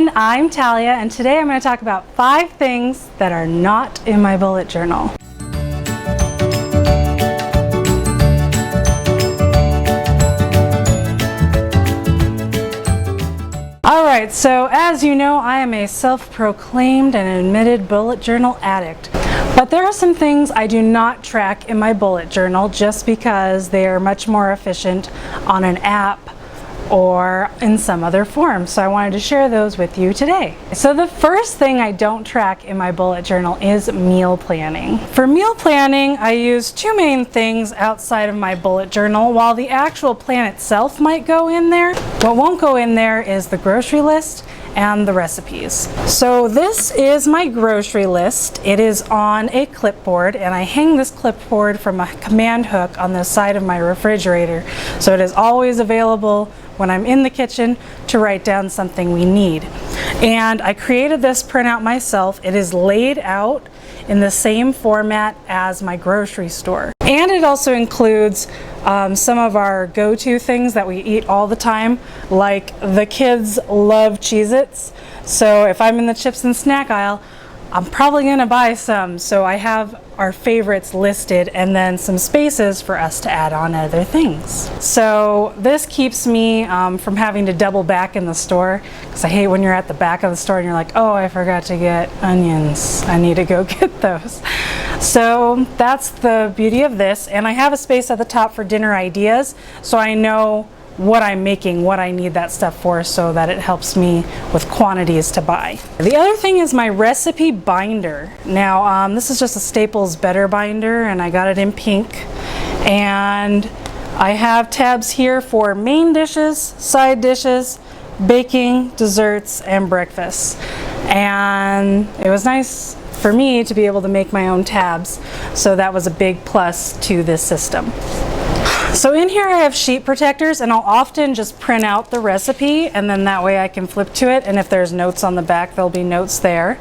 everyone, I'm Talia, and today I'm going to talk about 5 things that are not in my bullet journal. Alright, so as you know, I am a self-proclaimed and admitted bullet journal addict. But there are some things I do not track in my bullet journal just because they are much more efficient on an app or in some other form. So I wanted to share those with you today. So the first thing I don't track in my bullet journal is meal planning. For meal planning, I use 2 main things outside of my bullet journal. While the actual plan itself might go in there, what won't go in there is the grocery list and the recipes. So this is my grocery list. It is on a clipboard, and I hang this clipboard from a command hook on the side of my refrigerator. So it is always available when I'm in the kitchen to write down something we need. And I created this printout myself. It is laid out in the same format as my grocery store. And it also includes some of our go-to things that we eat all the time, like the kids love Cheez-Its. So if I'm in the chips and snack aisle, I'm probably gonna buy some. So I have our favorites listed and then some spaces for us to add on other things. So this keeps me from having to double back in the store, because I hate when you're at the back of the store and you're like, oh, I forgot to get onions. I need to go get those. So that's the beauty of this. And I have a space at the top for dinner ideas, so I know what I'm making, what I need that stuff for, so that it helps me with quantities to buy. The other thing is my recipe binder. Now this is just a Staples Better binder, and I got it in pink, and I have tabs here for main dishes, side dishes, baking, desserts, and breakfast. And it was nice for me to be able to make my own tabs, so that was a big plus to this system. So in here I have sheet protectors, and I'll often just print out the recipe, and then that way I can flip to it, and if there's notes on the back, there'll be notes there.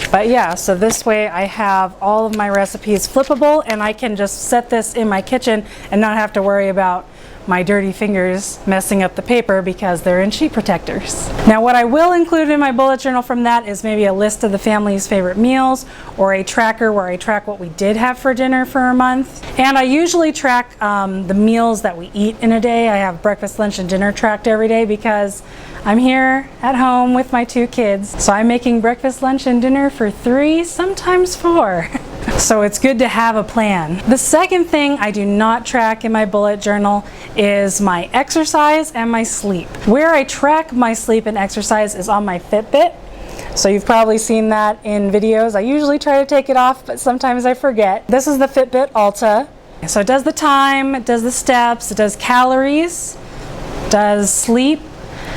But yeah, so this way I have all of my recipes flippable, and I can just set this in my kitchen and not have to worry about my dirty fingers messing up the paper because they're in sheet protectors. Now what I will include in my bullet journal from that is maybe a list of the family's favorite meals, or a tracker where I track what we did have for dinner for a month. And I usually track the meals that we eat in a day. I have breakfast, lunch, and dinner tracked every day because I'm here at home with my 2 kids. So I'm making breakfast, lunch, and dinner for 3, sometimes 4. So it's good to have a plan. The second thing I do not track in my bullet journal is my exercise and my sleep. Where I track my sleep and exercise is on my Fitbit. So you've probably seen that in videos. I usually try to take it off, but sometimes I forget. This is the Fitbit Alta. So it does the time, it does the steps, it does calories, does sleep.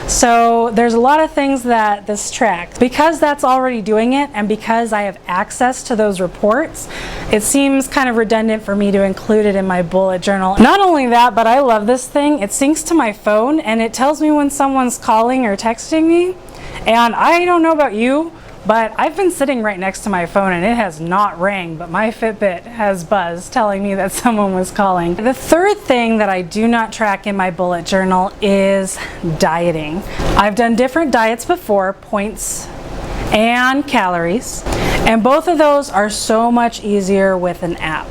So there's a lot of things that this tracks. Because that's already doing it, and because I have access to those reports, it seems kind of redundant for me to include it in my bullet journal. Not only that, but I love this thing. It syncs to my phone, and it tells me when someone's calling or texting me. And I don't know about you, but I've been sitting right next to my phone and it has not rang, but my Fitbit has buzzed telling me that someone was calling. The third thing that I do not track in my bullet journal is dieting. I've done different diets before, points and calories, and both of those are so much easier with an app.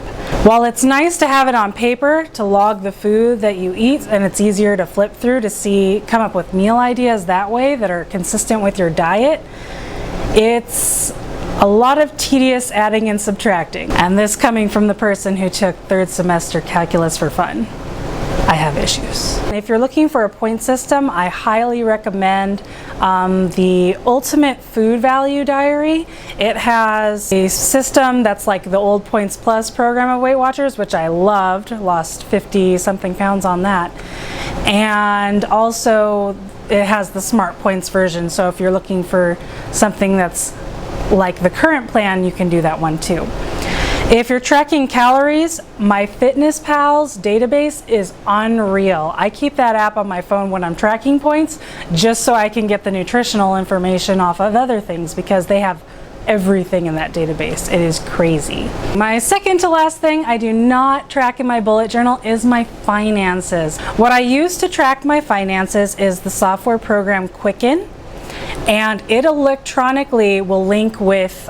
While it's nice to have it on paper to log the food that you eat, and it's easier to flip through to come up with meal ideas that way that are consistent with your diet, it's a lot of tedious adding and subtracting. And this coming from the person who took 3rd semester calculus for fun. I have issues. If you're looking for a point system, I highly recommend the Ultimate Food Value Diary. It has a system that's like the old Points Plus program of Weight Watchers, which I loved, lost 50 something pounds on that. And also it has the Smart Points version, so if you're looking for something that's like the current plan, you can do that one too. If you're tracking calories, my FitnessPal's database is unreal. I keep that app on my phone when I'm tracking points, just so I can get the nutritional information off of other things, because they have everything in that database. It is crazy. My second to last thing I do not track in my bullet journal is my finances. What I use to track my finances is the software program Quicken. and it electronically will link with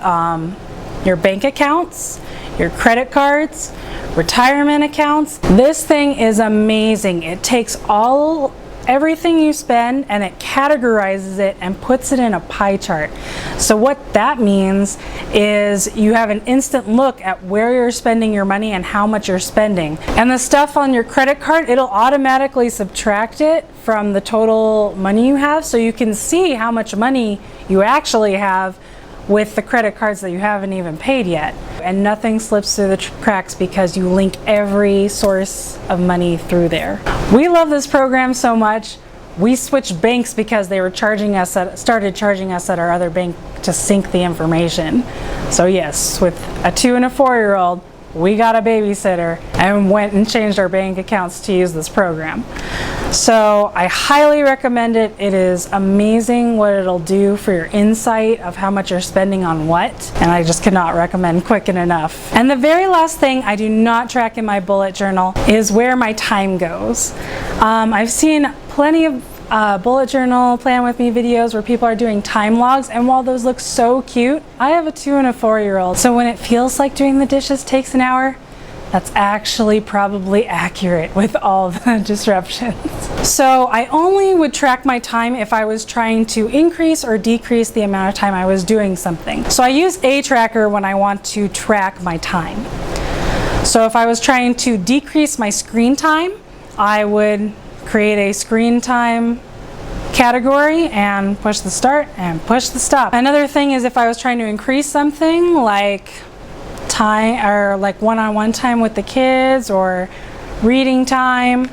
your bank accounts, your credit cards, retirement accounts. This thing is amazing. It takes everything you spend and it categorizes it and puts it in a pie chart. So what that means is you have an instant look at where you're spending your money and how much you're spending. And the stuff on your credit card, it'll automatically subtract it from the total money you have, so you can see how much money you actually have with the credit cards that you haven't even paid yet. And nothing slips through the cracks because you link every source of money through there. We love this program so much. We switched banks because they were started charging us at our other bank to sync the information. So yes, with a 2 and a 4-year-old, we got a babysitter and went and changed our bank accounts to use this program. So I highly recommend it. It is amazing what it'll do for your insight of how much you're spending on what, and I just cannot recommend Quicken enough. And the very last thing I do not track in my bullet journal is where my time goes. I've seen plenty of bullet journal plan with me videos where people are doing time logs, and while those look so cute, I have a 2 and a 4-year-old, so when it feels like doing the dishes takes an hour, that's actually probably accurate with all the disruptions. So I only would track my time if I was trying to increase or decrease the amount of time I was doing something. So I use a tracker when I want to track my time. So if I was trying to decrease my screen time, I would create a screen time category and push the start and push the stop. Another thing is if I was trying to increase something like time or like one-on-one time with the kids or reading time,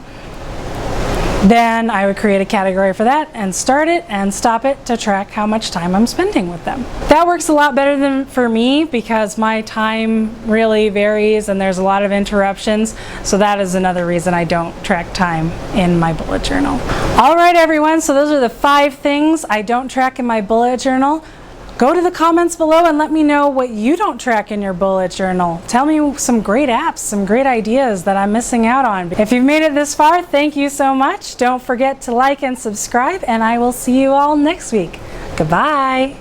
then I would create a category for that and start it and stop it to track how much time I'm spending with them. That works a lot better than for me because my time really varies and there's a lot of interruptions, so that is another reason I don't track time in my bullet journal. All right everyone, so those are the 5 things I don't track in my bullet journal. Go to the comments below and let me know what you don't track in your bullet journal. Tell me some great apps, some great ideas that I'm missing out on. If you've made it this far, thank you so much. Don't forget to like and subscribe, and I will see you all next week. Goodbye.